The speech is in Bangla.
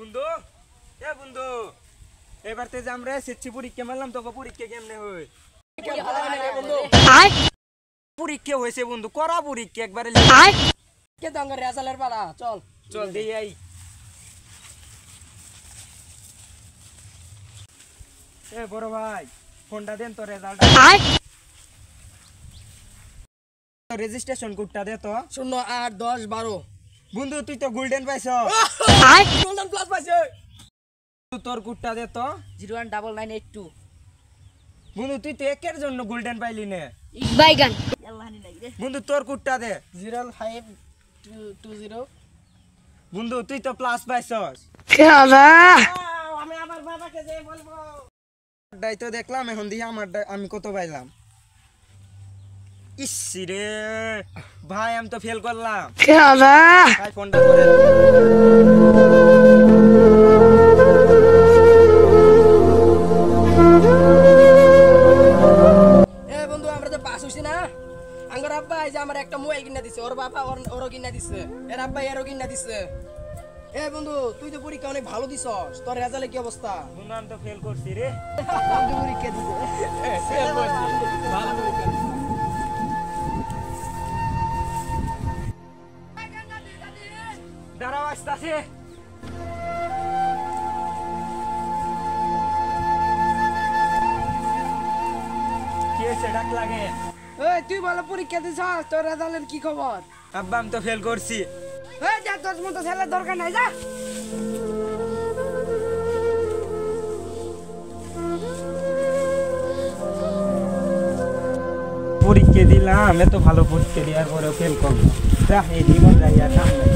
বন্ধু বন্ধু এবার তে যে আমরা এসএসসি পরীক্ষা মারলাম তোকে পরীক্ষা কেমনে হয় পরীক্ষা হয়েছে বন্ধু করা পরীক্ষা একবারে কে দঙ্গর রেজাল্টের পালা চল চল দেই আই এ বড় ভাই ফোনটা দেন তো রেজাল্ট রেজিস্ট্রেশন কোডটা দে তো 0 8 10 12 বন্ধু তুই তো গোল্ডেন পাইছ গোল্ডেন প্লাস পাইছে তোর কোডটা দে তো 019982 বন্ধু তুই তো একের জন্য গোল্ডেন পাইলি না বাইগান বন্ধু তোর কোডটা দে 0520 বন্ধু তুই তো প্লাস পাইছস আমি আমার বাবাকে যে বলবো ডাই তো দেখলাম এখন দিয়ে আমি কত পাইলাম ইস রে ভাই আমি তো ফেল করলাম ভাই ফোনটা করে বন্ধু আমরা তো পাস হইছি না আঙ্গর আব্বা এই যে আমার একটা মোবাইল কিনা দিছে ওর বাবা ওরও কিনা দিছে এর আব্বা এরও কিনা দিছে বন্ধু তুই তো পরীক্ষা অনেক ভালো দিছস তোর রেজাল্টে কি অবস্থা বন্ধু আমি তো ফেল করছি রে বন্ধু পরীক্ষা দিছে ফেল করছি ভালো পরীক্ষা দাঁড়াও আসতাছে কি হয়েছে ডাক লাগে তুই ভালো পরীক্ষা দিছস তোর রেজাল্টের কি খবর আব্বা আমি তো ফেল করছি যা তোর মতো ছেলের দরকার নাই যা পরীক্ষা দিলাম এত ভালো পরীক্ষা দেওয়ার পরেও ফেল করবো এই জীবন যাই আর নাম নাই